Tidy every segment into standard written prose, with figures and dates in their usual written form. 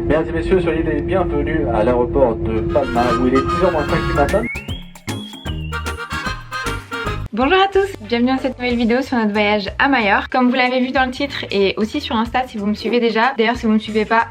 Mesdames et messieurs, soyez les bienvenus à l'aéroport de Palma où il est 10h moins 5 du matin. Bonjour à tous, bienvenue dans cette nouvelle vidéo sur notre voyage à Majorque. Comme vous l'avez vu dans le titre et aussi sur Insta si vous me suivez déjà. D'ailleurs si vous ne me suivez pas,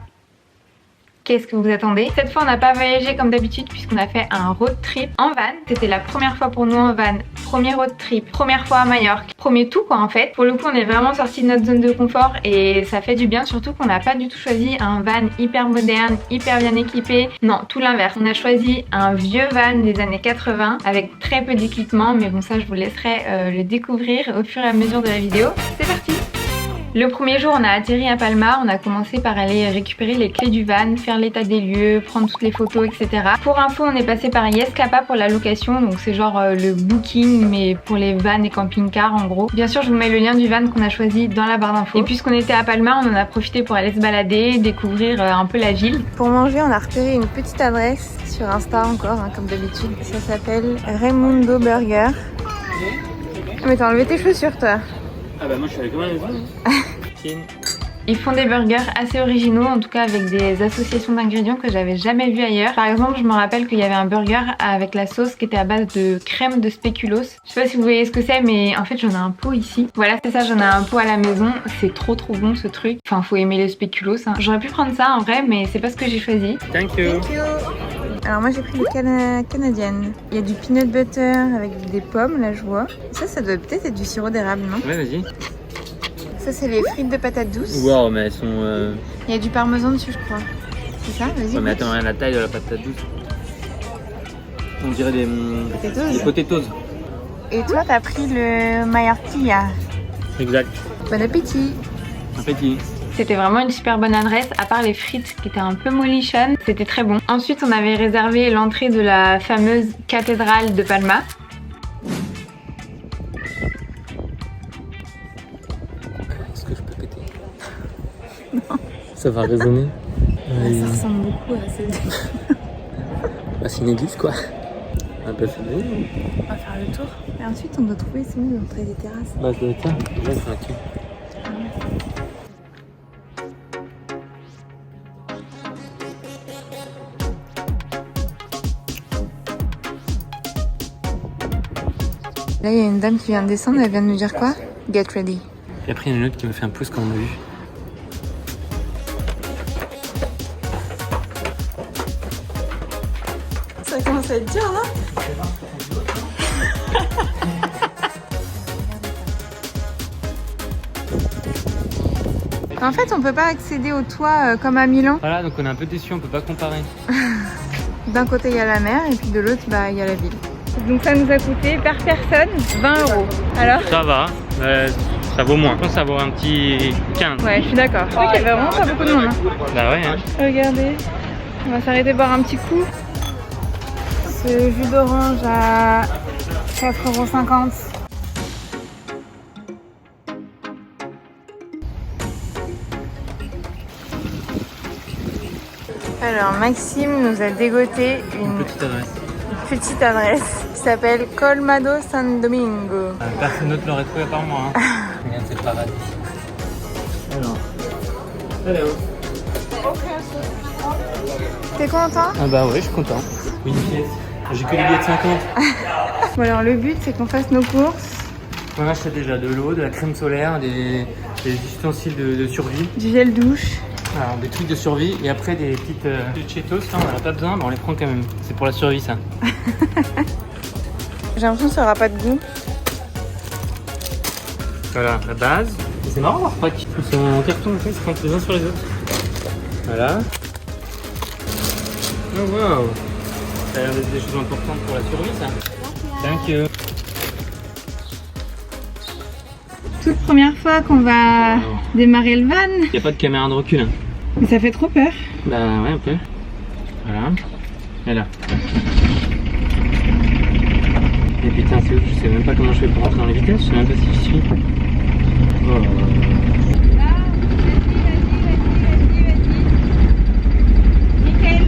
qu'est-ce que vous attendez? Cette fois on n'a pas voyagé comme d'habitude puisqu'on a fait un road trip en van. C'était la première fois pour nous en van, premier road trip, première fois à Majorque, premier tout quoi en fait. Pour le coup on est vraiment sorti de notre zone de confort et ça fait du bien, surtout qu'on n'a pas du tout choisi un van hyper moderne, hyper bien équipé. Non, tout l'inverse. On a choisi un vieux van des années 80 avec très peu d'équipement, mais bon ça je vous laisserai le découvrir au fur et à mesure de la vidéo. C'est parti! Le premier jour on a atterri à Palma, on a commencé par aller récupérer les clés du van, faire l'état des lieux, prendre toutes les photos etc. Pour info on est passé par Yescapa pour la location, donc c'est genre le booking mais pour les vannes et camping-cars en gros. Bien sûr je vous mets le lien du van qu'on a choisi dans la barre d'infos. Et puisqu'on était à Palma on en a profité pour aller se balader, découvrir un peu la ville. Pour manger on a repéré une petite adresse sur Insta encore hein, comme d'habitude. Ça s'appelle Raimundo Burger. Mais t'as enlevé tes chaussures toi. Ah bah moi je suis allé comme un maison. Ils font des burgers assez originaux, en tout cas avec des associations d'ingrédients que j'avais jamais vu ailleurs. Par exemple, je me rappelle qu'il y avait un burger avec la sauce qui était à base de crème de spéculoos. Je sais pas si vous voyez ce que c'est, mais en fait j'en ai un pot ici. Voilà, c'est ça, j'en ai un pot à la maison. C'est trop bon ce truc. Enfin, faut aimer les spéculoos. Hein. J'aurais pu prendre ça en vrai, mais c'est pas ce que j'ai choisi. Thank you. Thank you. Alors moi j'ai pris le canadienne. Il y a du peanut butter avec des pommes, là je vois. Ça doit peut-être être du sirop d'érable, non? Ouais, vas-y. Ça c'est les frites de patates douces. Wow, mais elles sont... Il y a du parmesan dessus je crois. C'est ça? Vas-y. Ouais, mais attends, la taille de la patate douce. On dirait des potatoes. Et toi t'as pris le Mallorquilla. Exact. Bon appétit. Appétit. C'était vraiment une super bonne adresse, à part les frites qui étaient un peu mollichonnes, c'était très bon. Ensuite on avait réservé l'entrée de la fameuse cathédrale de Palma. Est-ce que je peux péter? Non. Ça va résonner. Ça ressemble beaucoup à celle-ci. Bah, c'est une église quoi. Un peu fait. On va faire le tour. Et ensuite on doit trouver c'est où l'entrée des terrasses. Bah ça doit être ça. Déjà c'est un quai. Là il y a une dame qui vient de descendre, elle vient de nous dire quoi? Get ready. Et après il y en a une autre qui me fait un pouce quand on m'a vu. Ça commence à être dur là. En fait on peut pas accéder au toit comme à Milan. Voilà, donc on est un peu déçus, on peut pas comparer. D'un côté il y a la mer et puis de l'autre bah il y a la ville. Donc ça nous a coûté par personne 20 €. Alors Ça va, ça vaut moins. Je pense que ça vaut un petit 15. ouais, je suis d'accord. Je crois qu'il y avait vraiment pas beaucoup de monde. Hein. Bah ouais. Hein. Regardez, on va s'arrêter boire un petit coup. Ce jus d'orange à 4,50 €. Alors Maxime nous a dégoté une petite adresse qui s'appelle Colmado San Domingo. Personne d'autre l'aurait trouvé à part moi. Hein. Regarde, c'est le paradis. Alors. Hello. T'es content? Ah bah ouais, je suis content. Oui, une pièce. J'ai que des billets de 50. Bon alors le but c'est qu'on fasse nos courses. On achète déjà de l'eau, de la crème solaire, des ustensiles de survie. Du gel douche. Alors des trucs de survie et après des petites Cheetos, là on n'en a pas besoin mais on les prend quand même. C'est pour la survie ça. J'ai l'impression que ça aura pas de goût. Voilà, la base. Et c'est marrant leur pack. Ils sont en carton en fait, ils se prennent les uns sur les autres. Voilà. Oh wow. Ça a l'air d'être des choses importantes pour la survie ça. Thank you. Toute première fois qu'on va démarrer le van. Il n'y a pas de caméra de recul. Hein. Mais ça fait trop peur. Bah ouais un peu. Voilà. Et là. Et putain c'est ouf, je sais même pas comment je fais pour rentrer dans les vitesses, je sais même pas si j'y suis. Oh. Nickel.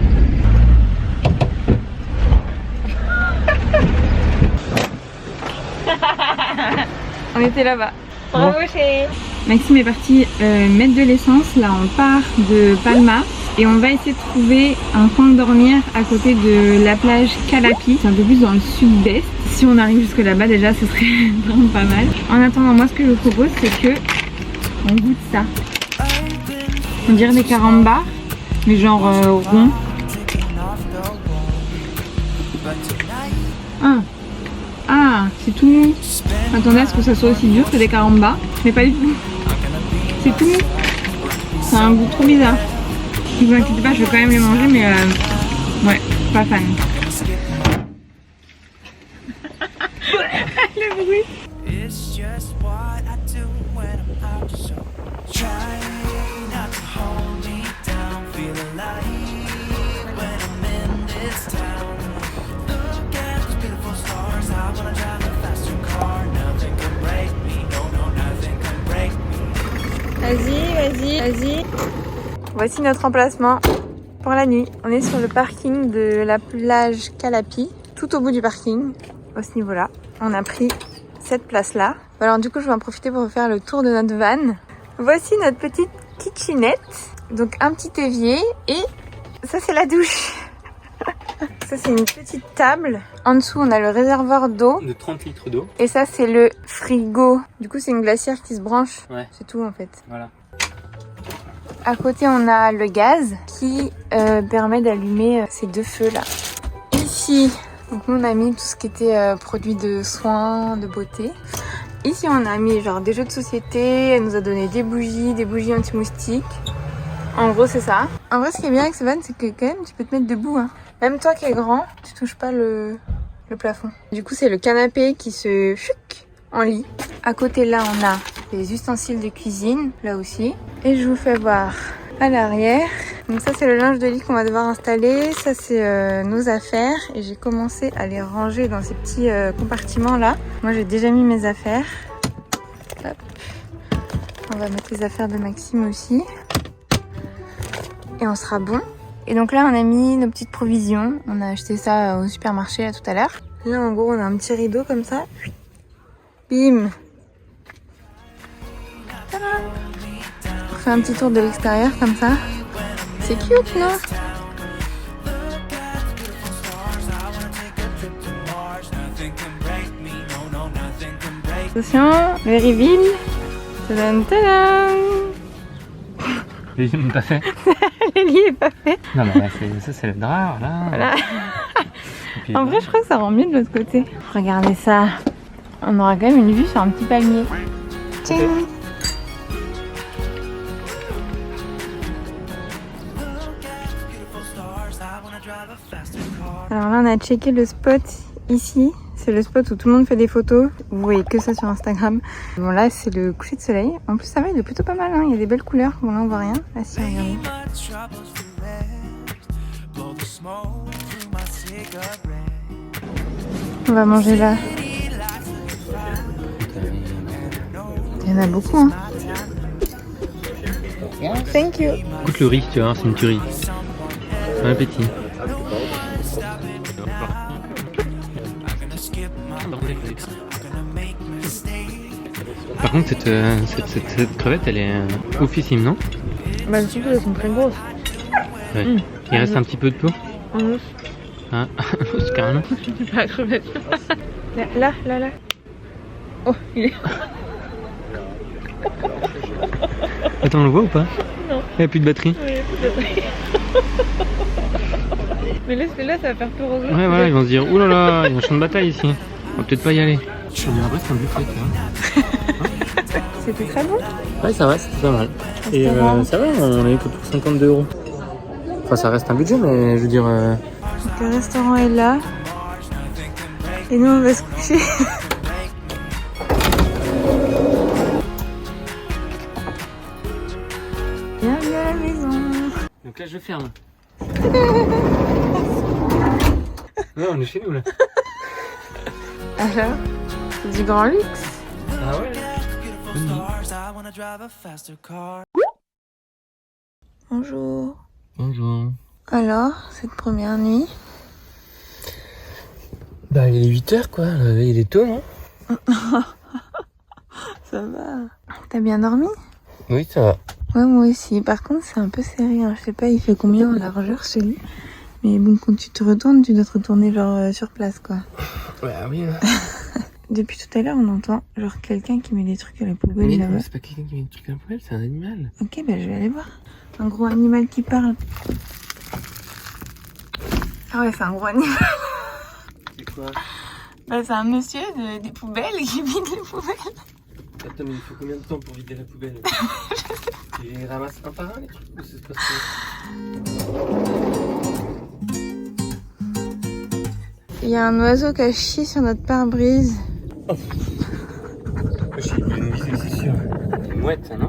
On était là-bas. Bravo chérie. Maxime est parti mettre de l'essence. Là on part de Palma Et on va essayer de trouver un coin de dormir à côté de la plage Calapi. C'est un peu plus dans le sud-est. Si on arrive jusque là-bas déjà ce serait vraiment pas mal. En attendant, moi ce que je vous propose c'est que on goûte ça. On dirait des carambars, mais genre rond. Ah, c'est tout mou. Attendez à ce que ça soit aussi dur que des carambars, mais pas du tout. C'est tout mou. C'est un goût trop bizarre. Ne vous inquiétez pas, je vais quand même les manger, mais ouais, pas fan. Le bruit. Vas-y. Voici notre emplacement pour la nuit. On est sur le parking de la plage Calapi, tout au bout du parking, au ce niveau-là. On a pris cette place-là. Alors du coup, je vais en profiter pour faire le tour de notre van. Voici notre petite kitchenette. Donc un petit évier et ça c'est la douche. Ça c'est une petite table. En dessous on a le réservoir d'eau. De 30 litres d'eau. Et ça c'est le frigo. Du coup c'est une glacière qui se branche. Ouais. C'est tout en fait. Voilà. À côté on a le gaz qui permet d'allumer ces deux feux là. Ici, donc nous on a mis tout ce qui était produits de soins, de beauté. Ici on a mis genre des jeux de société, elle nous a donné des bougies anti-moustiques. En gros c'est ça. En vrai ce qui est bien avec ce van c'est que quand même tu peux te mettre debout hein. Même toi qui es grand, tu touches pas le plafond. Du coup c'est le canapé qui se chouc en lit. À côté là on a les ustensiles de cuisine, là aussi. Et je vous fais voir à l'arrière. Donc ça c'est le linge de lit qu'on va devoir installer. Ça c'est nos affaires. Et j'ai commencé à les ranger dans ces petits compartiments là. Moi j'ai déjà mis mes affaires. Hop. On va mettre les affaires de Maxime aussi. Et on sera bon. Et donc là on a mis nos petites provisions. On a acheté ça au supermarché là tout à l'heure. Là en gros on a un petit rideau comme ça. Bim. On fait un petit tour de l'extérieur comme ça. C'est cute, non? Attention, le reveal. Tadam, tadam. Les lits n'ont pas fait. Le lit est pas fait. Non mais là, ça c'est le drap, Voilà. En vrai, je crois que ça rend mieux de l'autre côté. Regardez ça. On aura quand même une vue sur un petit palmier. Tching. Alors là on a checké le spot ici, c'est le spot où tout le monde fait des photos, vous voyez que ça sur Instagram. Bon là c'est le coucher de soleil, en plus ça va, il est plutôt pas mal, hein. Il y a des belles couleurs, bon là on voit rien, ah si regardez. On va manger là. Il y en a beaucoup hein. Thank you. Écoute le riz, tu vois, c'est une tuerie. Bon appétit. Par contre, cette crevette, elle est oufissime, non? Bah, un petit peu, elles sont très grosses. Ouais. Il reste un petit peu de peau. Un os. Ah, un os carrément. C'est pas la crevette. Là. Oh, il est. Attends, on le voit ou pas? Non. Il n'y a plus de batterie. Oui, il y a plus de batterie. Mais laisse-le là, ça va faire peur aux autres. Ouais, voilà, ils vont se dire, oulala, il y a un champ de bataille ici. On va peut-être pas y aller. Je suis après, c'est un buffet, tu vois. C'était très bon. Ouais, ça va, c'était pas mal. Et ça va, on a eu que pour 52 €. Enfin, ça reste un budget, mais je veux dire. Donc, le restaurant est là. Et nous, on va se coucher. Bienvenue à la maison. Donc là, je ferme. Non, on est chez nous là. Alors, c'est du grand luxe. Ah ouais. Bonjour. Bonjour. Alors, cette première nuit? Bah, il est 8 h quoi. Il est tôt, non? Ça va. T'as bien dormi? Oui, ça va. Ouais, moi aussi. Par contre, c'est un peu serré. Hein. Je sais pas, il fait combien en largeur chez lui. Mais bon, quand tu te retournes, tu dois te retourner genre sur place, quoi. Ouais, oui. Depuis tout à l'heure, on entend genre quelqu'un qui met des trucs à la poubelle Mais là-bas. non, c'est pas quelqu'un qui met des trucs à la poubelle, c'est un animal. Ok, bah je vais aller voir. Un gros animal qui parle. Ah ouais, c'est un gros animal. C'est quoi? Bah, c'est un monsieur des poubelles qui vide les poubelles. Attends, mais il faut combien de temps pour vider la poubelle? Tu ramasses un par un les trucs ou c'est pas Il y a un oiseau qui a chié sur notre pare-brise. C'est sûr. C'est une mouette, ça, non?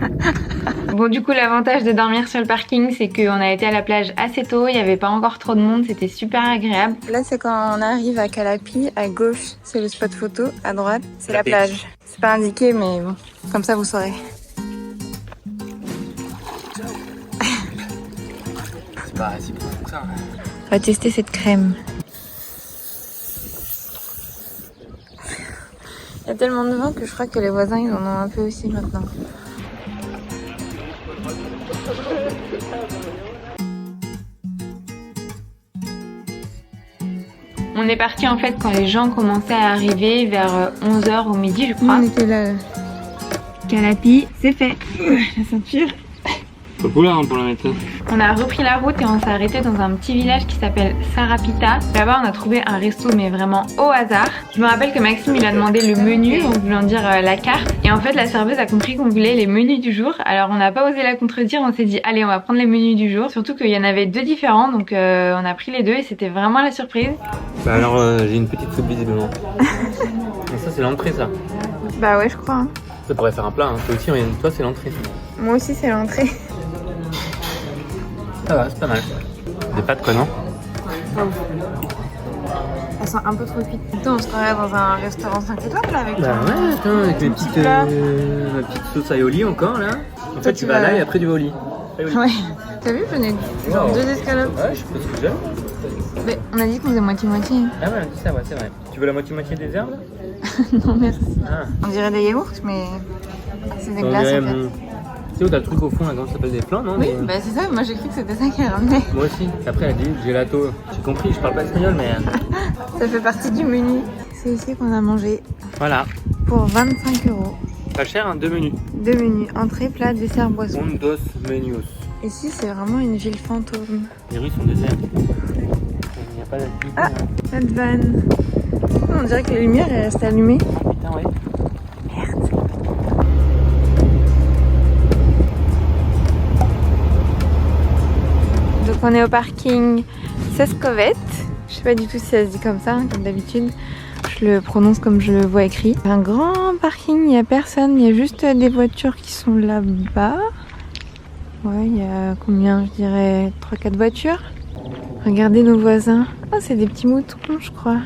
Bon, du coup, l'avantage de dormir sur le parking, c'est qu'on a été à la plage assez tôt, il n'y avait pas encore trop de monde, c'était super agréable. Là, c'est quand on arrive à Calapi, à gauche, c'est le spot photo, à droite, c'est la plage. C'est pas indiqué, mais bon, comme ça, vous saurez. C'est pas si profond que ça. On va tester cette crème. Il y a tellement de vent que je crois que les voisins, ils en ont un peu aussi maintenant. On est parti en fait quand les gens commençaient à arriver vers 11h au midi, je crois. On était là. Calapi, c'est fait. La ceinture. Pas pour là, hein, pour la mettre. On a repris la route et on s'est arrêté dans un petit village qui s'appelle Sarapita. Là-bas, on a trouvé un resto, mais vraiment au hasard. Je me rappelle que Maxime, il a demandé le menu en voulant dire la carte. Et en fait, la serveuse a compris qu'on voulait les menus du jour. Alors, on n'a pas osé la contredire. On s'est dit, allez, on va prendre les menus du jour. Surtout qu'il y en avait 2 différents. Donc, on a pris les 2 et c'était vraiment la surprise. Bah alors, j'ai une petite soupe visiblement. Et ça, c'est l'entrée, ça. Bah ouais, je crois. Hein. Ça pourrait faire un plat. Hein. Toi aussi, toi, c'est l'entrée. Moi aussi, c'est l'entrée. Ça va, c'est pas mal. Des pâtes, quoi, non? Elles sont un peu trop cuites. Attends, on se croirait dans un restaurant 5 étoiles là avec Bah ouais, attends, avec les petites, la petite sauce aioli encore là. En fait, tu vas là et après du aioli. Ouais. T'as vu, je venais genre 2 escalopes. Ouais, je sais pas ce que j'aime. Mais on a dit qu'on faisait moitié-moitié. Ah ouais, on a dit ça, ouais, c'est vrai. Tu veux la moitié-moitié des herbes? Non, merci. Ah. On dirait des yaourts, mais c'est des glaces en fait. Tu sais où t'as le truc au fond là, comment ça s'appelle, des plans, non? Oui, bah c'est ça, moi j'ai cru que c'était ça qu'elle ramenait. Moi aussi. Après, elle a dit gelato. J'ai compris, je parle pas espagnol, mais. Ça fait partie du menu. C'est ici qu'on a mangé. Voilà. Pour 25 €. Pas cher, hein, 2 menus. 2 menus, entrée, plat, dessert, boisson. Un dos menus. Ici, c'est vraiment une ville fantôme. Les rues sont désertes. Il n'y a pas d'activité. Ah, notre van. On dirait que la lumière elle reste allumée. Putain, ouais. Merde. Donc on est au parking Sescovette. Je sais pas du tout si ça se dit comme ça, hein, comme d'habitude. Je le prononce comme je le vois écrit. Un grand parking, il n'y a personne, il y a juste des voitures qui sont là-bas. Ouais, il y a combien? Je dirais 3-4 voitures. Regardez nos voisins. Oh, c'est des petits moutons, je crois.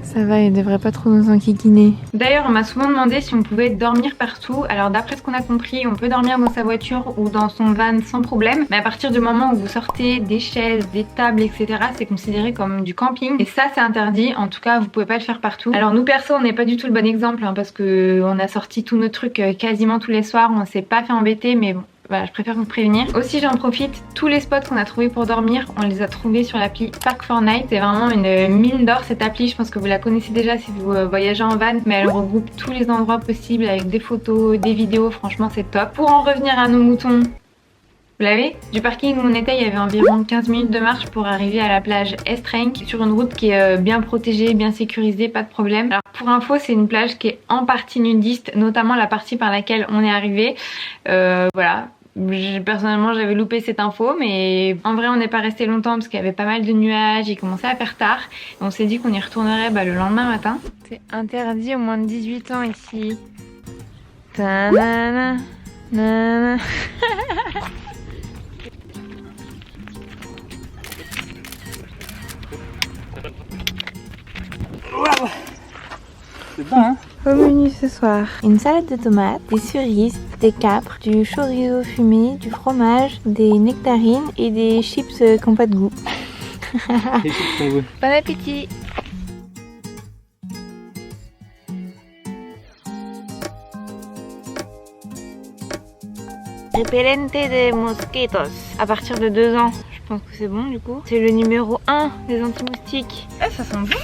Ça va, ils devraient pas trop nous enquiquiner. D'ailleurs, on m'a souvent demandé si on pouvait dormir partout. Alors d'après ce qu'on a compris, on peut dormir dans sa voiture ou dans son van sans problème. Mais à partir du moment où vous sortez des chaises, des tables, etc., c'est considéré comme du camping. Et ça, c'est interdit. En tout cas, vous pouvez pas le faire partout. Alors nous, perso, on n'est pas du tout le bon exemple, hein, parce que on a sorti tous nos trucs quasiment tous les soirs. On s'est pas fait embêter, mais bon. Voilà, je préfère vous prévenir. Aussi, j'en profite, tous les spots qu'on a trouvés pour dormir, on les a trouvés sur l'appli Park4Night. C'est vraiment une mine d'or cette appli, je pense que vous la connaissez déjà si vous voyagez en van, mais elle regroupe tous les endroits possibles avec des photos, des vidéos, franchement c'est top. Pour en revenir à nos moutons, vous l'avez? Du parking où on était, il y avait environ 15 minutes de marche pour arriver à la plage Estrenk, sur une route qui est bien protégée, bien sécurisée, pas de problème. Alors pour info, c'est une plage qui est en partie nudiste, notamment la partie par laquelle on est arrivé. Voilà. Personnellement, j'avais loupé cette info, mais en vrai, on n'est pas resté longtemps parce qu'il y avait pas mal de nuages, il commençait à faire tard. Et on s'est dit qu'on y retournerait le lendemain matin. C'est interdit au moins de 18 ans ici. Ta-na-na, na-na. C'est bon, hein? Au menu ce soir, une salade de tomates, des cerises, des capres, du chorizo fumé, du fromage, des nectarines et des chips qui n'ont pas de goût. Bon appétit! Repelente de mosquitos. À partir de 2 ans, je pense que c'est bon du coup. C'est le numéro 1 des anti-moustiques. Ah, ça sent bon.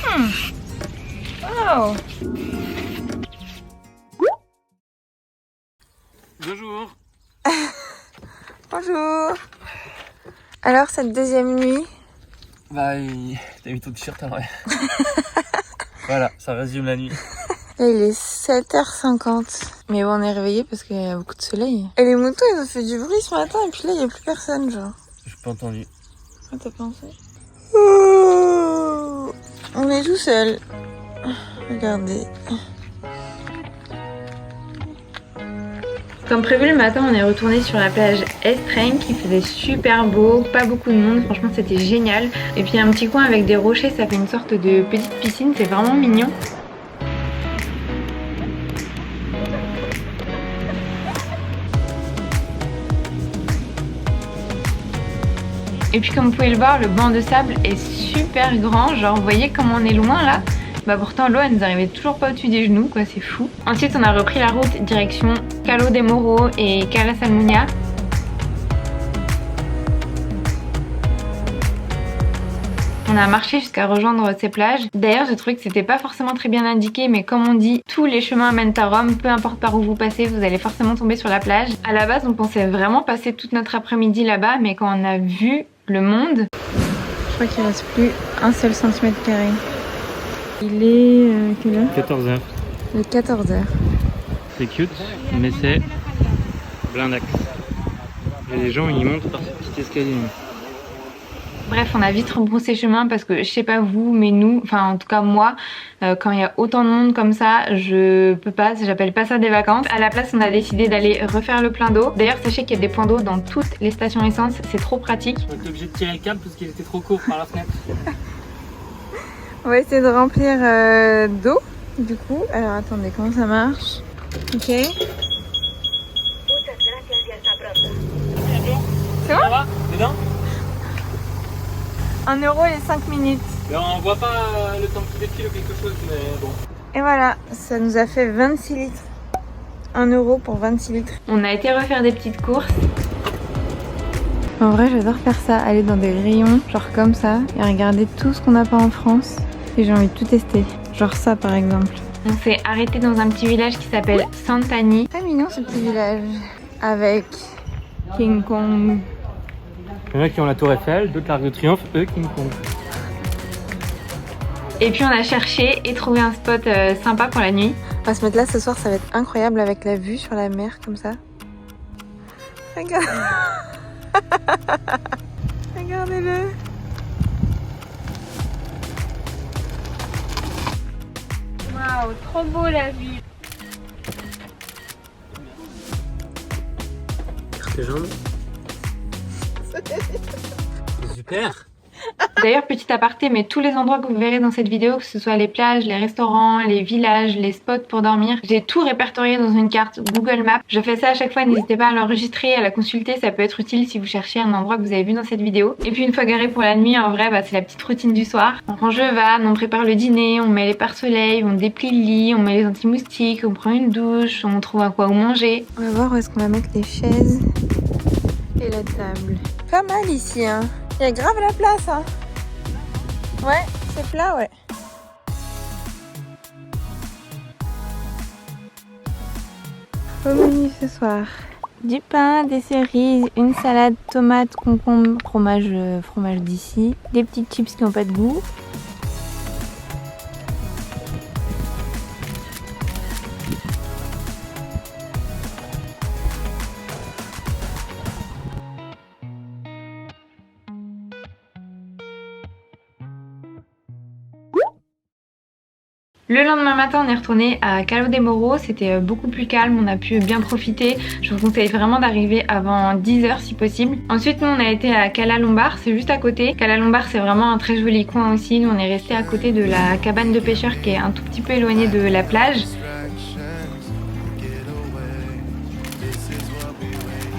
Wow. Bonjour. Bonjour. Alors, cette deuxième nuit? Bah, t'as mis ton t-shirt alors ouais. Voilà, ça résume la nuit. Là, il est 7h50. Mais bon, on est réveillés parce qu'il y a beaucoup de soleil. Et les moutons, ils ont fait du bruit ce matin et puis là, il n'y a plus personne, genre. J'ai pas entendu. Ah, t'as pensé? Oh, on est tout seul. Regardez. Comme prévu le matin, on est retourné sur la plage Estrengue. Il faisait super beau, pas beaucoup de monde, franchement c'était génial. Et puis un petit coin avec des rochers, ça fait une sorte de petite piscine, c'est vraiment mignon. Et puis comme vous pouvez le voir, le banc de sable est super grand, genre vous voyez comme on est loin là. Bah pourtant l'eau elle nous arrivait toujours pas au-dessus des genoux quoi, c'est fou. Ensuite on a repris la route direction Calo de Moro et Cala Salmunia. On a marché jusqu'à rejoindre ces plages. D'ailleurs j'ai trouvé que c'était pas forcément très bien indiqué, mais comme on dit, tous les chemins mènent à Rome, peu importe par où vous passez, vous allez forcément tomber sur la plage. À la base on pensait vraiment passer toute notre après-midi là-bas, mais quand on a vu le monde, je crois qu'il reste plus un seul centimètre carré. Il est quelle heure? 14h. Il est 14h. C'est cute, mais c'est blindax. Et les gens ils montent par ce petit escalier. Bref, on a vite rebroussé chemin parce que je sais pas vous, mais nous, enfin en tout cas moi, quand il y a autant de monde comme ça, je peux pas, j'appelle pas ça des vacances. À la place, on a décidé d'aller refaire le plein d'eau. D'ailleurs, sachez qu'il y a des points d'eau dans toutes les stations essence, c'est trop pratique. On était obligé de tirer le câble parce qu'il était trop court par la fenêtre. On va essayer de remplir d'eau, du coup. Alors attendez, comment ça marche? Ok. C'est bon? Ça va? Dedans? 1 euro les 5 minutes. Mais on voit pas le temps qui défile ou quelque chose, mais bon. Et voilà, ça nous a fait 26 litres. 1 euro pour 26 litres. On a été refaire des petites courses. En vrai, j'adore faire ça, aller dans des rayons, genre comme ça, et regarder tout ce qu'on n'a pas en France. Et j'ai envie de tout tester. Genre ça, par exemple. On s'est arrêté dans un petit village qui s'appelle Santani. Très mignon ce petit village. Avec King Kong. Il y en a qui ont la Tour Eiffel, d'autres l'Arc de Triomphe, eux King Kong. Et puis on a cherché et trouvé un spot sympa pour la nuit. On va se mettre là ce soir, ça va être incroyable avec la vue sur la mer comme ça. Regarde. Regardez-le. Waouh, trop beau la vue. Tes jambes. C'est super. D'ailleurs, petit aparté, mais tous les endroits que vous verrez dans cette vidéo, que ce soit les plages, les restaurants, les villages, les spots pour dormir, j'ai tout répertorié dans une carte Google Maps. Je fais ça à chaque fois, n'hésitez pas à l'enregistrer, à la consulter, ça peut être utile si vous cherchez un endroit que vous avez vu dans cette vidéo. Et puis une fois garé pour la nuit, en vrai, c'est la petite routine du soir. On range le van, on prépare le dîner, on met les pare-soleil, on déplie le lit, on met les anti-moustiques, on prend une douche, on trouve à quoi manger. On va voir où est-ce qu'on va mettre les chaises et la table. Pas mal ici, hein. Il y a grave la place, hein. Ouais, c'est plat, ouais. Au menu ce soir, du pain, des cerises, une salade, tomate, concombre, fromage d'ici, des petites chips qui n'ont pas de goût. Le lendemain matin, on est retourné à Calo de Moro, c'était beaucoup plus calme, on a pu bien profiter. Je vous conseille vraiment d'arriver avant 10h si possible. Ensuite, nous on a été à Cala Lombard, c'est juste à côté. Cala Lombard, c'est vraiment un très joli coin aussi. Nous on est resté à côté de la cabane de pêcheurs qui est un tout petit peu éloignée de la plage.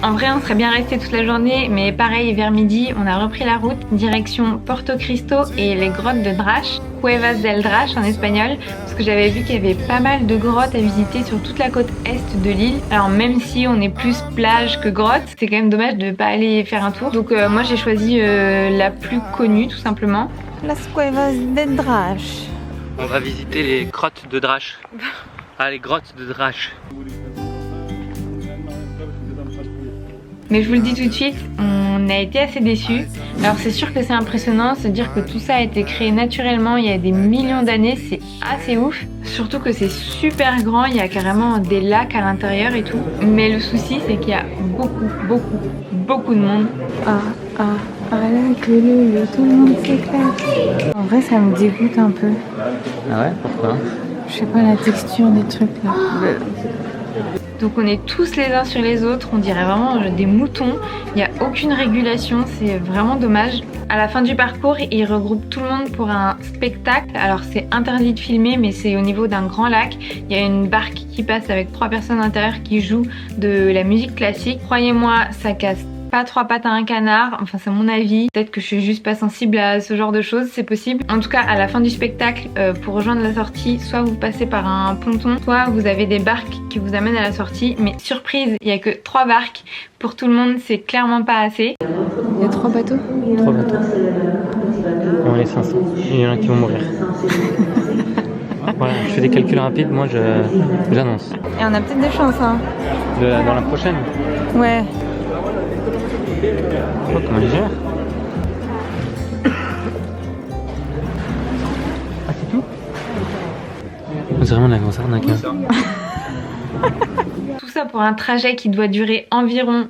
En vrai, on serait bien resté toute la journée, mais pareil, vers midi, on a repris la route direction Porto Cristo et les grottes de Drache, Cuevas del Drache en espagnol, parce que j'avais vu qu'il y avait pas mal de grottes à visiter sur toute la côte est de l'île. Alors même si on est plus plage que grotte, c'est quand même dommage de pas aller faire un tour. Donc moi j'ai choisi la plus connue tout simplement. Las Cuevas del Drache. On va visiter les grottes de Drache. Ah, les grottes de Drache. Mais je vous le dis tout de suite, on a été assez déçus. Alors c'est sûr que c'est impressionnant, se dire que tout ça a été créé naturellement il y a des millions d'années, c'est assez ouf. Surtout que c'est super grand, il y a carrément des lacs à l'intérieur et tout. Mais le souci c'est qu'il y a beaucoup de monde. Tout le monde s'éclate. En vrai ça me dégoûte un peu. Ah ouais, pourquoi? Je sais pas, la texture des trucs là. Donc on est tous les uns sur les autres, on dirait vraiment des moutons, il n'y a aucune régulation, c'est vraiment dommage. À la fin du parcours, ils regroupent tout le monde pour un spectacle. Alors c'est interdit de filmer, mais c'est au niveau d'un grand lac. Il y a une barque qui passe avec 3 personnes à l'intérieur qui jouent de la musique classique. Croyez-moi, ça casse pas 3 pattes à un canard, enfin c'est mon avis. Peut-être que je suis juste pas sensible à ce genre de choses, c'est possible. En tout cas, à la fin du spectacle, pour rejoindre la sortie, soit vous passez par un ponton, soit vous avez des barques qui vous amènent à la sortie. Mais surprise, il y a que 3 barques. Pour tout le monde, c'est clairement pas assez. Il y a 3 bateaux. 3 bateaux. Et on est 500. Il y en a qui vont mourir. Voilà, je fais des calculs rapides, moi j'annonce. Et on a peut-être des chances, hein. Dans la prochaine? Ouais. Oh, comment il gère? Ah, c'est tout? C'est vraiment de la grosse arnaque. Tout ça pour un trajet qui doit durer environ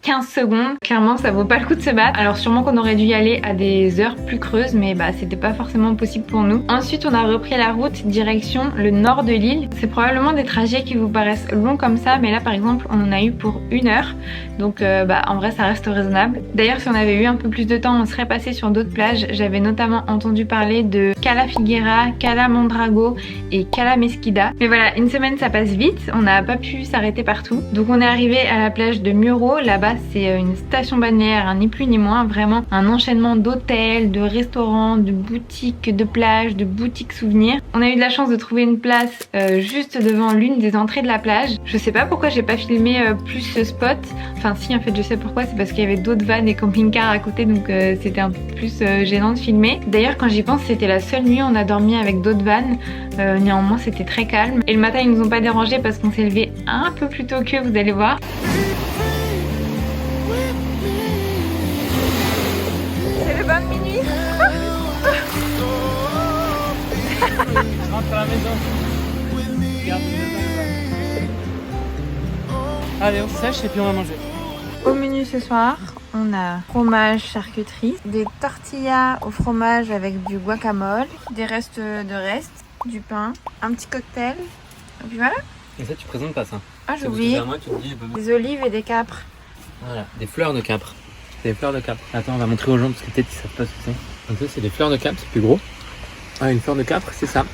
15 secondes. Clairement ça vaut pas le coup de se battre. Alors sûrement qu'on aurait dû y aller à des heures plus creuses, mais bah c'était pas forcément possible pour nous. Ensuite on a repris la route direction le nord de l'île. C'est probablement des trajets qui vous paraissent longs comme ça, mais là par exemple on en a eu pour 1 heure. Donc bah en vrai ça reste raisonnable. D'ailleurs si on avait eu un peu plus de temps on serait passé sur d'autres plages. J'avais notamment entendu parler de Cala Figuera, Cala Mondrago et Cala Mesquida. Mais voilà, une semaine ça passe vite, on n'a pas pu s'arrêter partout. Donc on est arrivé à la plage de Muro. Là-bas c'est une station balnéaire, hein, ni plus ni moins, vraiment un enchaînement d'hôtels, de restaurants, de boutiques, de plages, de boutiques souvenirs. On a eu de la chance de trouver une place juste devant l'une des entrées de la plage. Je sais pas pourquoi j'ai pas filmé plus ce spot. Enfin si, en fait je sais pourquoi, c'est parce qu'il y avait d'autres vannes et camping-cars à côté, donc c'était un peu plus gênant de filmer. D'ailleurs quand j'y pense, c'était la seule nuit où on a dormi avec d'autres vannes. Néanmoins c'était très calme. Et le matin ils nous ont pas dérangés parce qu'on s'est levé un peu plus tôt qu'eux, vous allez voir. C'est le bain de minuit. Je rentre à la maison. Allez, on se sèche et puis on va manger. Au menu ce soir, on a fromage, charcuterie, des tortillas au fromage avec du guacamole, des restes de restes, du pain, un petit cocktail, et puis voilà. Et ça, tu présentes pas ça? Ah, j'ai oublié. Des olives et des capres. Voilà, des fleurs de capre. Des fleurs de capre. Attends, on va montrer aux gens parce que peut-être ils savent pas ce que c'est. Donc ça, c'est des fleurs de capre, c'est plus gros. Ah, une fleur de capre, c'est ça.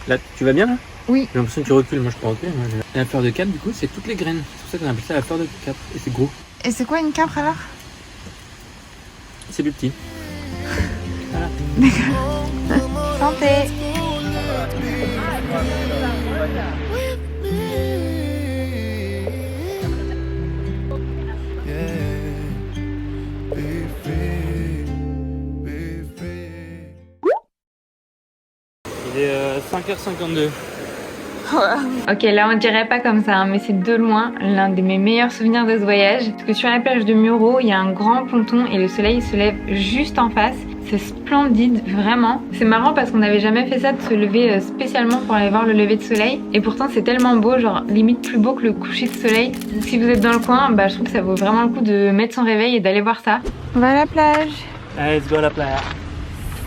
Là, tu vas bien là? Oui. J'ai l'impression que tu recules, moi je peux reculer. Et la fleur de capre, du coup, c'est toutes les graines. C'est pour ça qu'on appelle ça la fleur de capre. Et c'est gros. Et c'est quoi une capre alors? C'est plus petit. Voilà. Santé. Il est 5h52. Ok, là on dirait pas comme ça, hein, mais c'est de loin l'un de mes meilleurs souvenirs de ce voyage. Parce que sur la plage de Muro, il y a un grand ponton et le soleil se lève juste en face. C'est splendide, vraiment. C'est marrant parce qu'on n'avait jamais fait ça, de se lever spécialement pour aller voir le lever de soleil. Et pourtant c'est tellement beau, genre limite plus beau que le coucher de soleil. Donc, si vous êtes dans le coin, bah, je trouve que ça vaut vraiment le coup de mettre son réveil et d'aller voir ça. On va à la plage. Allez, let's go à la plage.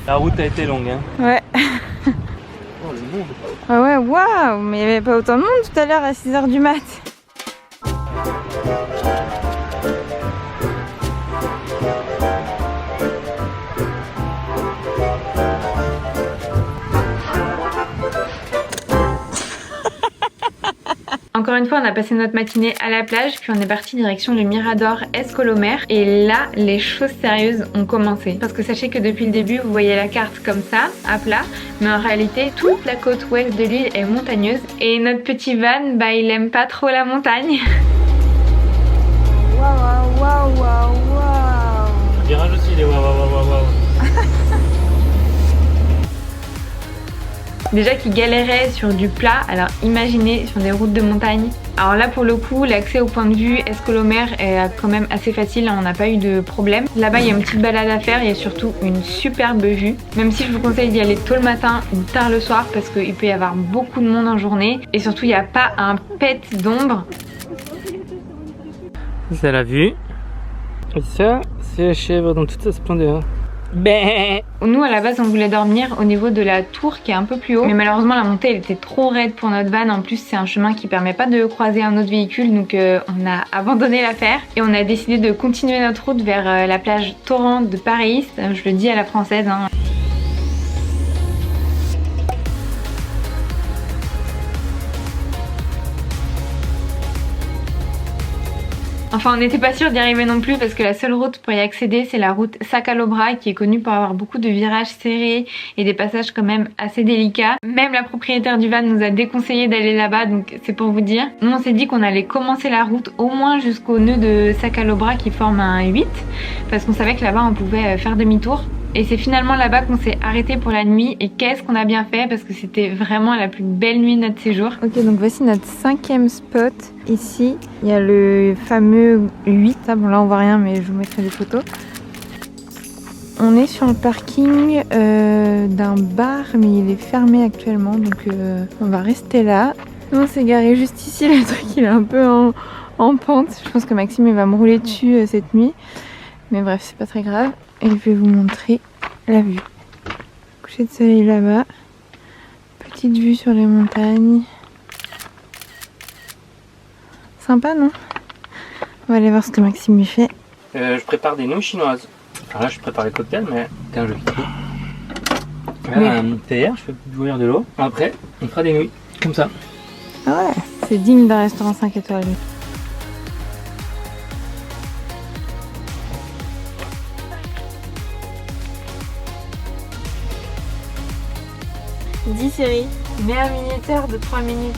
La route a été longue, hein. Ouais. Oh, le monde. Ah ouais, waouh, mais il n'y avait pas autant de monde tout à l'heure à 6h du mat. Encore une fois, on a passé notre matinée à la plage, puis on est parti direction le Mirador Escolomer. Et là, les choses sérieuses ont commencé. Parce que sachez que depuis le début, vous voyez la carte comme ça, à plat. Mais en réalité, toute la côte ouest de l'île est montagneuse. Et notre petit van, bah il aime pas trop la montagne. Waouh, waouh, waouh, waouh. Le virage aussi, il est waouh, waouh, waouh, waouh. Déjà qu'ils galéraient sur du plat, alors imaginez sur des routes de montagne. Alors là pour le coup, l'accès au point de vue Escolomer est quand même assez facile, on n'a pas eu de problème. Là-bas il y a une petite balade à faire, il y a surtout une superbe vue. Même si je vous conseille d'y aller tôt le matin ou tard le soir parce qu'il peut y avoir beaucoup de monde en journée. Et surtout il n'y a pas un pet d'ombre. C'est la vue. Et ça, c'est la chèvre dans toute sa splendeur. Ben. Nous à la base on voulait dormir au niveau de la tour qui est un peu plus haut, mais malheureusement la montée elle était trop raide pour notre van. En plus c'est un chemin qui permet pas de croiser un autre véhicule, donc on a abandonné l'affaire et on a décidé de continuer notre route vers la plage Torrent de Paris. Je le dis à la française hein. Enfin, on n'était pas sûr d'y arriver non plus parce que la seule route pour y accéder, c'est la route Sacalobra qui est connue pour avoir beaucoup de virages serrés et des passages quand même assez délicats. Même la propriétaire du van nous a déconseillé d'aller là-bas, donc c'est pour vous dire. Nous, on s'est dit qu'on allait commencer la route au moins jusqu'au nœud de Sacalobra qui forme un 8 parce qu'on savait que là-bas, on pouvait faire demi-tour. Et c'est finalement là-bas qu'on s'est arrêté pour la nuit et qu'est-ce qu'on a bien fait parce que c'était vraiment la plus belle nuit de notre séjour. Ok, donc voici notre 5e spot. Ici, il y a le fameux 8. Ah, bon là on voit rien mais je vous mettrai des photos. On est sur le parking d'un bar mais il est fermé actuellement donc on va rester là. Nous on s'est garé juste ici, le truc il est un peu en pente. Je pense que Maxime il va me rouler dessus cette nuit. Mais bref, c'est pas très grave. Et je vais vous montrer la vue. Coucher de soleil là-bas. Petite vue sur les montagnes. Sympa, non? On va aller voir ce que Maxime y fait. Je prépare des nouilles chinoises. Alors là, je prépare les cocktails, mais quand je fais Mais... une théière, je fais bouillir de l'eau. Après, on fera des nouilles, comme ça. Ah ouais, c'est digne d'un restaurant 5 étoiles. 10 séries, meilleur minuteur de 3 minutes.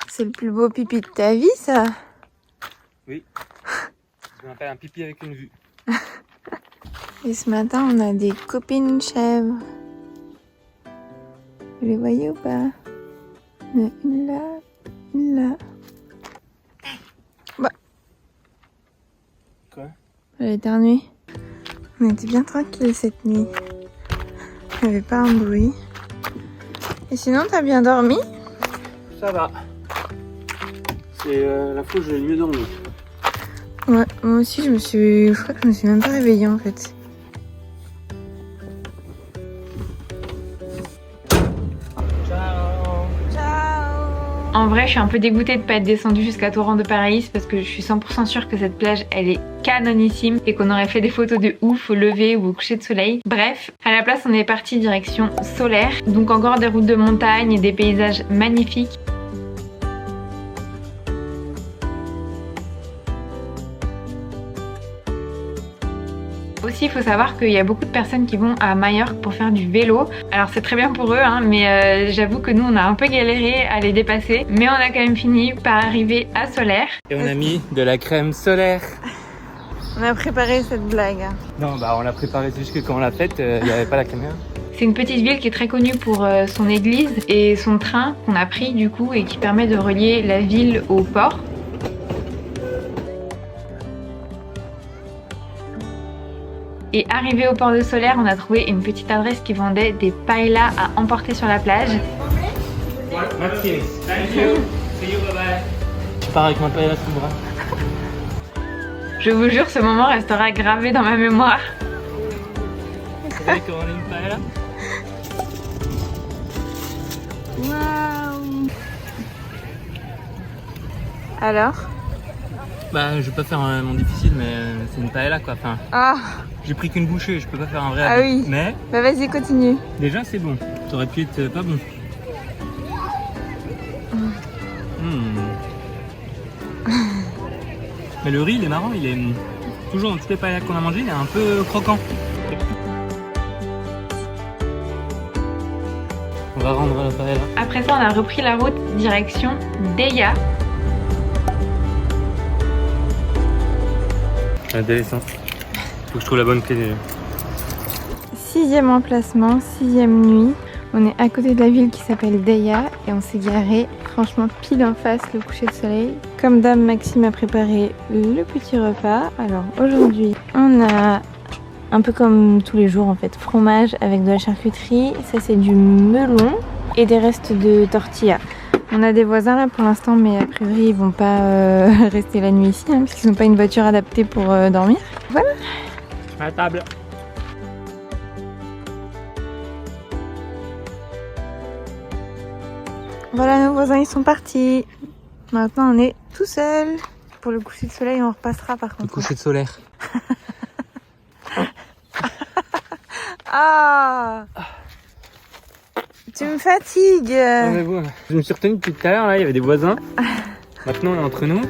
C'est le plus beau pipi de ta vie, ça? Oui. Je m'appelle un pipi avec une vue. Et ce matin, on a des copines chèvres. Vous les voyez ou pas? Il y en a une là, une là. Bah. Quoi? Elle a éternué. On était bien tranquille cette nuit. Il n'y avait pas un bruit. Et sinon, t'as bien dormi? Ça va. C'est la fois où j'ai le mieux dormi. Ouais, moi aussi, je crois que je me suis même pas réveillée en fait. En vrai, je suis un peu dégoûtée de pas être descendue jusqu'à Torrent de Paris parce que je suis 100% sûre que cette plage, elle est canonissime et qu'on aurait fait des photos de ouf au lever ou au coucher de soleil. Bref, à la place, on est parti direction Solaire. Donc encore des routes de montagne et des paysages magnifiques. Aussi, il faut savoir qu'il y a beaucoup de personnes qui vont à Majorque pour faire du vélo. Alors c'est très bien pour eux, hein, mais j'avoue que nous on a un peu galéré à les dépasser. Mais on a quand même fini par arriver à Solaire. Et on a mis de la crème solaire. On a préparé cette blague. Non, bah on l'a préparée, c'est juste que quand on l'a faite, il n'y avait pas la caméra. C'est une petite ville qui est très connue pour son église et son train qu'on a pris du coup et qui permet de relier la ville au port. Et arrivé au port de Solaire, on a trouvé une petite adresse qui vendait des paellas à emporter sur la plage. Maxime, thank you. See you, bye bye. Je pars avec ma paella sous le bras. Je vous jure, ce moment restera gravé dans ma mémoire. Vous savez comment on est une paella? Waouh! Alors? Bah je vais pas faire mon difficile mais c'est une paella quoi. Enfin, Ah, j'ai pris qu'une bouchée, je peux pas faire un vrai ah avis. oui. Mais Bah vas-y, continue. déjà c'est bon. Ça aurait pu être pas bon. Mais le riz il est marrant, il est toujours dans toutes les paellas qu'on a mangé, il est un peu croquant. On va rendre la paella. Après ça, on a repris la route direction Deya. La délaissance. Faut que je trouve la bonne clé déjà. 6e emplacement, 6e nuit. On est à côté de la ville qui s'appelle Deya et on s'est garé franchement pile en face le coucher de soleil. Comme dame, Maxime a préparé le petit repas. Alors aujourd'hui, on a un peu comme tous les jours en fait, fromage avec de la charcuterie. Ça c'est du melon et des restes de tortilla. On a des voisins là pour l'instant, mais a priori ils vont pas rester la nuit ici hein, parce qu'ils n'ont pas une voiture adaptée pour dormir. Voilà. À la table. Voilà, nos voisins ils sont partis. Maintenant on est tout seul. Pour le coucher de soleil on repassera par Le contre. coucher de solaire. Ah, tu me fatigues. Ah, mais bon, je me suis retenu depuis tout à l'heure là, il y avait des voisins. Maintenant on est entre nous.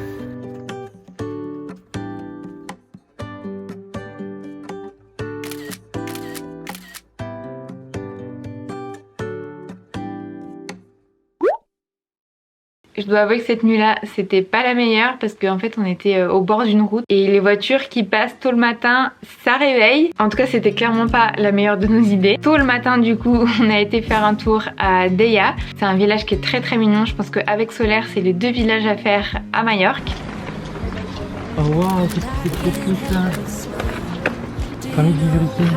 Je dois avouer que cette nuit-là, c'était pas la meilleure parce qu'en fait, on était au bord d'une route et les voitures qui passent tôt le matin, ça réveille. En tout cas, c'était clairement pas la meilleure de nos idées. Tôt le matin, du coup, on a été faire un tour à Deya. C'est un village qui est très très mignon. Je pense qu'avec Solaire, c'est les 2 villages à faire à Majorque. Oh waouh, qu'est-ce que c'est trop cool ça. J'ai envie de vivre ici.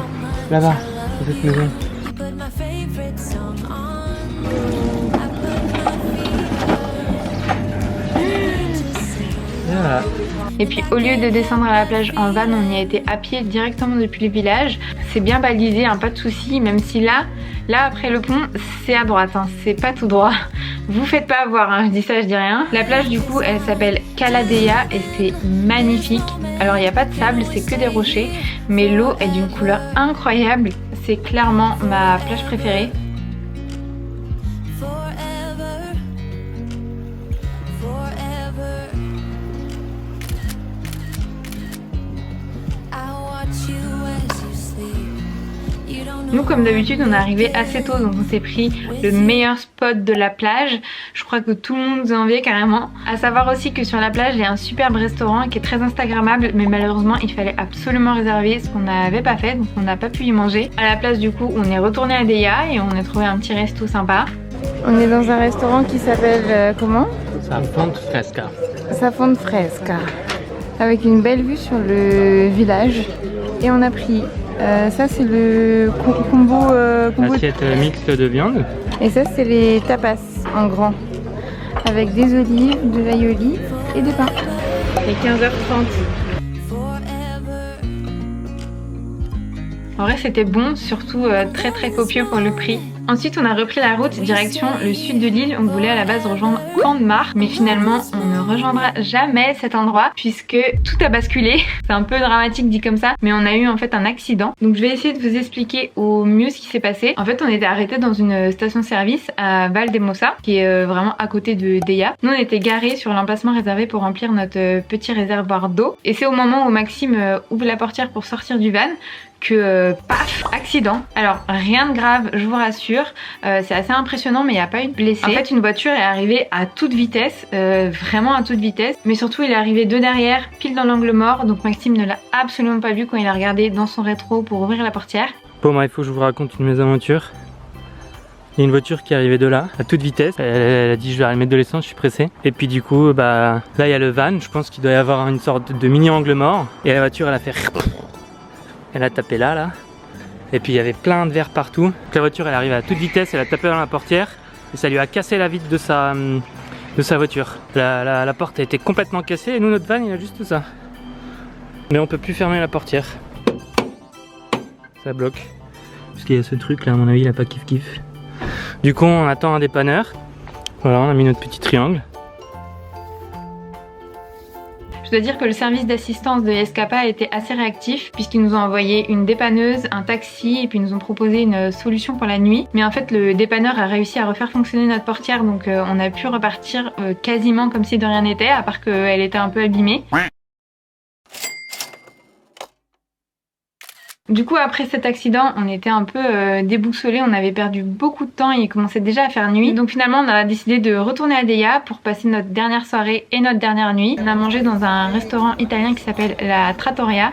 Là-bas, dans cette maison. Voilà. Et puis au lieu de descendre à la plage en van, on y a été à pied directement depuis le village. C'est bien balisé, hein, pas de soucis, même si là après le pont, c'est à droite, hein, c'est pas tout droit. Vous faites pas avoir, hein, je dis ça, je dis rien. La plage du coup, elle s'appelle Cala Deya et c'est magnifique. Alors il n'y a pas de sable, c'est que des rochers, mais l'eau est d'une couleur incroyable. C'est clairement ma plage préférée. Nous, comme d'habitude, on est arrivé assez tôt, donc on s'est pris le meilleur spot de la plage. Je crois que tout le monde nous enviait carrément. À savoir aussi que sur la plage, il y a un superbe restaurant qui est très instagrammable, mais malheureusement, il fallait absolument réserver, ce qu'on n'avait pas fait, donc on n'a pas pu y manger. À la place, du coup, on est retourné à Deya et on a trouvé un petit resto sympa. On est dans un restaurant qui s'appelle comment? Ça fonte fresca. Ça fonte fresca. Avec une belle vue sur le village. Et on a pris ça c'est le combo, Assiette mixte de viande. et ça c'est les tapas en grand avec des olives, de l'aïoli et des pains. Il est 15h30. En vrai c'était bon, surtout très très copieux pour le prix. Ensuite on a repris la route direction le sud de l'île. On voulait à la base rejoindre Candemar, mais finalement on ne rejoindra jamais cet endroit puisque tout a basculé. C'est un peu dramatique dit comme ça, mais on a eu en fait un accident. Donc je vais essayer de vous expliquer au mieux ce qui s'est passé. En fait on était arrêté dans une station-service à Valdemosa, qui est vraiment à côté de Deya. Nous on était garés sur l'emplacement réservé pour remplir notre petit réservoir d'eau. Et c'est au moment où Maxime ouvre la portière pour sortir du van que paf, accident. Alors rien de grave, je vous rassure, c'est assez impressionnant, mais il n'y a pas eu de blessés. En fait une voiture est arrivée à toute vitesse, vraiment à toute vitesse, mais surtout il est arrivé de derrière, pile dans l'angle mort, donc Maxime ne l'a absolument pas vu quand il a regardé dans son rétro pour ouvrir la portière. Bon bah il faut que je vous raconte une mésaventure. Il y a une voiture qui arrivait de là, à toute vitesse. Elle a dit je vais aller mettre de l'essence, je suis pressé. Et puis du coup, bah là il y a le van, je pense qu'il doit y avoir une sorte de mini angle mort. Et la voiture elle a fait... Elle a tapé là. Et puis il y avait plein de verre partout. Donc, la voiture elle arrive à toute vitesse, elle a tapé dans la portière. Et ça lui a cassé la vitre de sa voiture. La porte a été complètement cassée et nous notre van il a juste tout ça. Mais on peut plus fermer la portière. Ça bloque. Parce qu'il y a ce truc là, à mon avis il a pas kiff kiff. Du coup on attend un dépanneur. Voilà, on a mis notre petit triangle. Je Je dois dire que le service d'assistance de Escapa a été assez réactif puisqu'ils nous ont envoyé une dépanneuse, un taxi et puis ils nous ont proposé une solution pour la nuit. Mais en fait le dépanneur a réussi à refaire fonctionner notre portière, donc on a pu repartir quasiment comme si de rien n'était, à part qu'elle était un peu abîmée. Du coup après cet accident on était un peu déboussolés, on avait perdu beaucoup de temps et il commençait déjà à faire nuit. Donc finalement on a décidé de retourner à Deia pour passer notre dernière soirée et notre dernière nuit. On a mangé dans un restaurant italien qui s'appelle la Trattoria.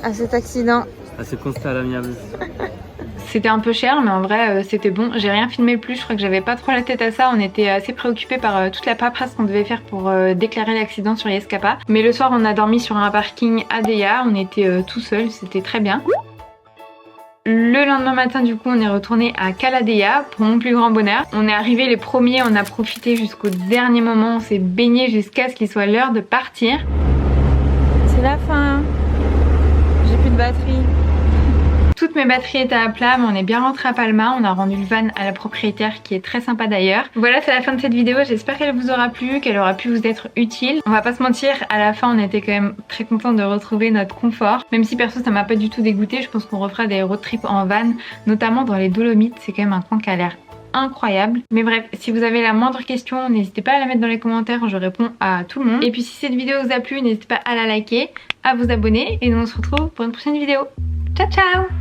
À cet accident. À ce constat à l'amiable. C'était un peu cher mais en vrai c'était bon. J'ai rien filmé plus, je crois que j'avais pas trop la tête à ça. On était assez préoccupés par toute la paperasse qu'on devait faire pour déclarer l'accident sur Escapa. Mais le soir on a dormi sur un parking à Deia, on était tout seul, c'était très bien. Le lendemain matin du coup on est retourné à Cala Deia pour mon plus grand bonheur. On est arrivés les premiers, on a profité jusqu'au dernier moment, on s'est baigné jusqu'à ce qu'il soit l'heure de partir. C'est la fin. J'ai plus de batterie. Toutes mes batteries étaient à plat, mais on est bien rentré à Palma. On a rendu le van à la propriétaire qui est très sympa d'ailleurs. Voilà, c'est la fin de cette vidéo. J'espère qu'elle vous aura plu, qu'elle aura pu vous être utile. On va pas se mentir, à la fin on était quand même très contents de retrouver notre confort. Même si perso ça m'a pas du tout dégoûté, je pense qu'on refera des road trips en van, notamment dans les Dolomites. C'est quand même un coin qui a l'air incroyable. Mais bref, si vous avez la moindre question, n'hésitez pas à la mettre dans les commentaires, je réponds à tout le monde. Et puis si cette vidéo vous a plu, n'hésitez pas à la liker, à vous abonner et nous on se retrouve pour une prochaine vidéo. Ciao ciao!